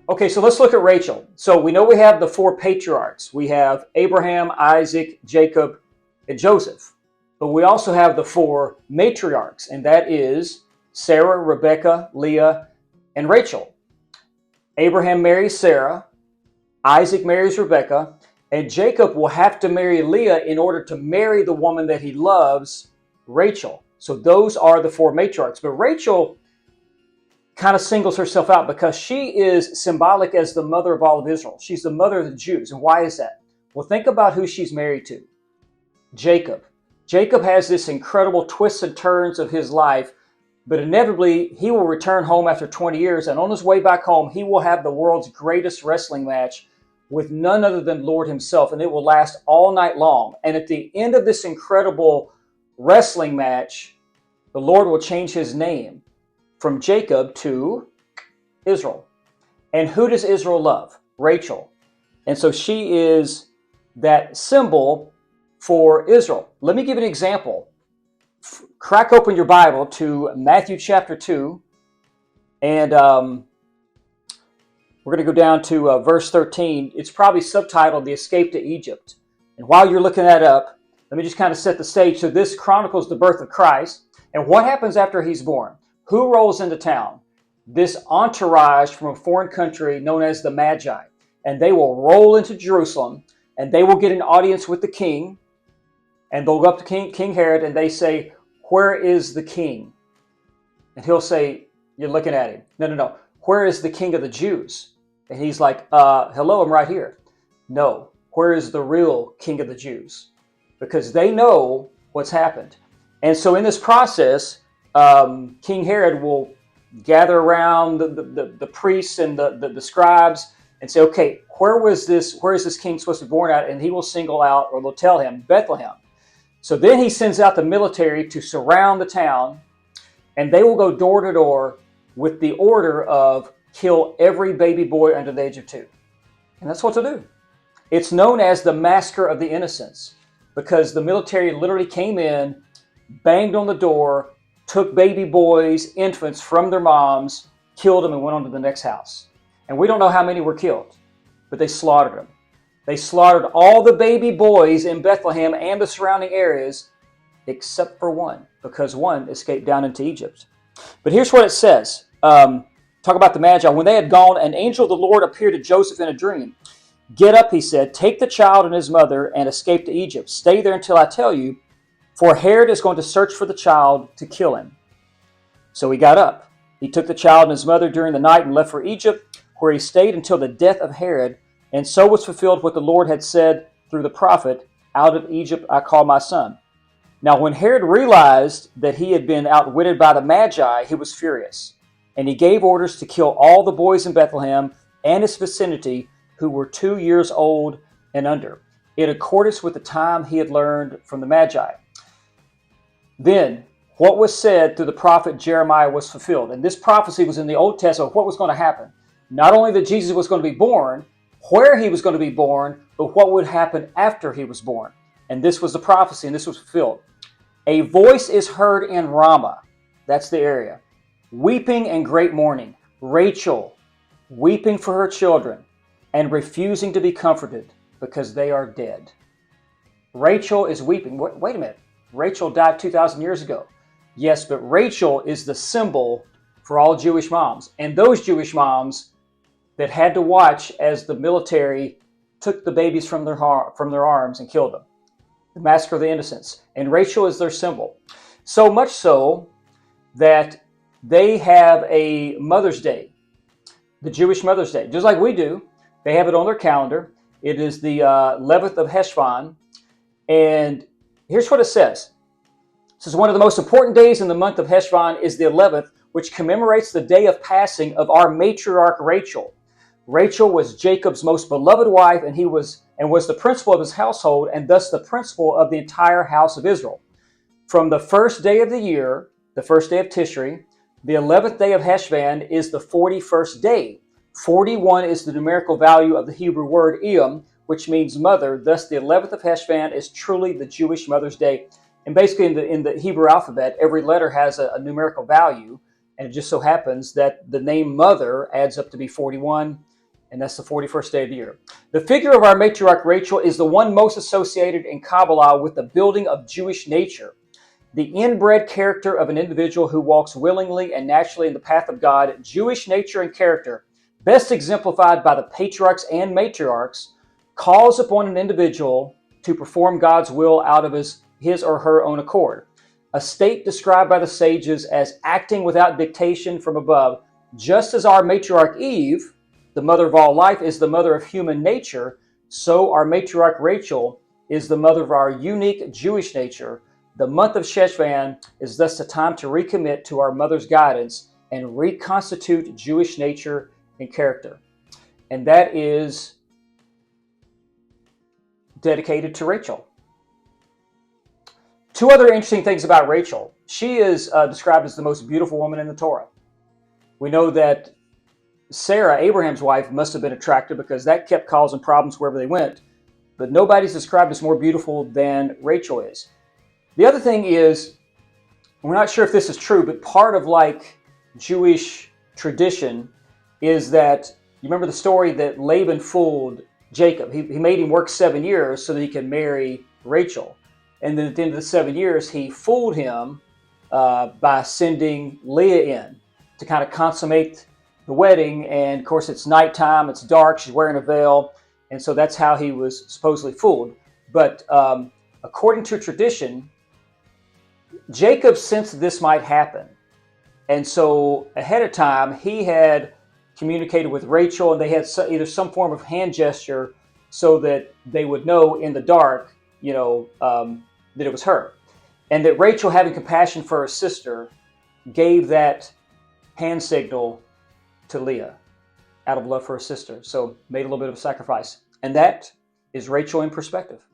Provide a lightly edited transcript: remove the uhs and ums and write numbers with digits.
Okay, so let's look at Rachel. So we know we have the four patriarchs. We have Abraham, Isaac, Jacob, and Joseph. But we also have the four matriarchs, and that is Sarah, Rebecca, Leah, and Rachel. Abraham marries Sarah, Isaac marries Rebecca, and Jacob will have to marry Leah in order to marry the woman that he loves, Rachel. So those are the four matriarchs. But Rachel kind of singles herself out because she is symbolic as the mother of all of Israel. She's the mother of the Jews. And why is that? Well, think about who she's married to. Jacob. Jacob has this incredible twists and turns of his life, but inevitably he will return home after 20 years, and on his way back home, he will have the world's greatest wrestling match with none other than Lord himself, and it will last all night long. And at the end of this incredible wrestling match, the Lord will change his name from Jacob to Israel. And who does Israel love? Rachel. And so she is that symbol for Israel. Let me give you an example. Crack open your Bible to Matthew chapter 2, and we're going to go down to verse 13. It's probably subtitled The Escape to Egypt. And while you're looking that up, let me just kind of set the stage. So this chronicles the birth of Christ. And what happens after he's born? Who rolls into town? This entourage from a foreign country known as the Magi. And they will roll into Jerusalem, and they will get an audience with the king. And they'll go up to King Herod, and they say, "Where is the king?" And he'll say, "You're looking at him. No. Where is the king of the Jews?" And he's like, hello, I'm right here. No, where is the real king of the Jews? Because they know what's happened. And so in this process, King Herod will gather around the priests and the scribes and say, okay, where is this king supposed to be born at? And he will single out, or they'll tell him, Bethlehem. So then he sends out the military to surround the town, and they will go door to door with the order of kill every baby boy under the age of 2. And that's what to do. It's known as the Massacre of the Innocents, because the military literally came in, banged on the door, took baby boys, infants from their moms, killed them, and went on to the next house. And we don't know how many were killed, but they slaughtered them. They slaughtered all the baby boys in Bethlehem and the surrounding areas, except for one, because one escaped down into Egypt. But here's what it says. Talk about the Magi. When they had gone, an angel of the Lord appeared to Joseph in a dream. "Get up," he said, "take the child and his mother and escape to Egypt. Stay there until I tell you, for Herod is going to search for the child to kill him." So he got up. He took the child and his mother during the night and left for Egypt, where he stayed until the death of Herod. And so was fulfilled what the Lord had said through the prophet, "Out of Egypt I called my son." Now when Herod realized that he had been outwitted by the Magi, he was furious. And he gave orders to kill all the boys in Bethlehem and its vicinity who were 2 years old and under, in accordance with the time he had learned from the Magi. Then what was said through the prophet Jeremiah was fulfilled. And this prophecy was in the Old Testament of what was going to happen. Not only that Jesus was going to be born, where he was going to be born, but what would happen after he was born. And this was the prophecy, and this was fulfilled. "A voice is heard in Ramah," that's the area, "weeping and great mourning. Rachel, weeping for her children and refusing to be comforted because they are dead." Rachel is weeping. Wait a minute. Rachel died 2,000 years ago. Yes, but Rachel is the symbol for all Jewish moms. And those Jewish moms that had to watch as the military took the babies from their arms and killed them. The Massacre of the Innocents. And Rachel is their symbol. So much so that they have a Mother's Day, the Jewish Mother's Day, just like we do. They have it on their calendar. It is the 11th of Heshvan. And here's what it says. It says, "One of the most important days in the month of Heshvan is the 11th, which commemorates the day of passing of our matriarch Rachel. Rachel was Jacob's most beloved wife, and was the principal of his household, and thus the principal of the entire house of Israel. From the first day of the year, the first day of Tishri, the 11th day of Heshvan is the 41st day. 41 is the numerical value of the Hebrew word Iyam, which means mother. Thus, the 11th of Heshvan is truly the Jewish Mother's Day." And basically, in the Hebrew alphabet, every letter has a numerical value, and it just so happens that the name mother adds up to be 41. and that's the 41st day of the year. The figure of our matriarch Rachel is the one most associated in Kabbalah with the building of Jewish nature, the inbred character of an individual who walks willingly and naturally in the path of God. Jewish nature and character, best exemplified by the patriarchs and matriarchs, calls upon an individual to perform God's will out of his or her own accord. A state described by the sages as acting without dictation from above, just as our matriarch Eve, the mother of all life, is the mother of human nature, so our matriarch Rachel is the mother of our unique Jewish nature. The month of Sheshvan is thus the time to recommit to our mother's guidance and reconstitute Jewish nature and character. And that is dedicated to Rachel. Two other interesting things about Rachel. She is described as the most beautiful woman in the Torah. We know that Sarah, Abraham's wife, must have been attractive because that kept causing problems wherever they went. But nobody's described as more beautiful than Rachel is. The other thing is, we're not sure if this is true, but part of like Jewish tradition is that, you remember the story that Laban fooled Jacob. He made him work 7 years so that he could marry Rachel. And then at the end of the 7 years, he fooled him by sending Leah in to kind of consummate the wedding. And of course, it's nighttime, it's dark, she's wearing a veil. And so that's how he was supposedly fooled. But according to tradition, Jacob sensed this might happen. And so ahead of time, he had communicated with Rachel, and they had either some form of hand gesture so that they would know in the dark, that it was her. And that Rachel, having compassion for her sister, gave that hand signal to Leah out of love for her sister. So made a little bit of a sacrifice. And that is Rachel in perspective.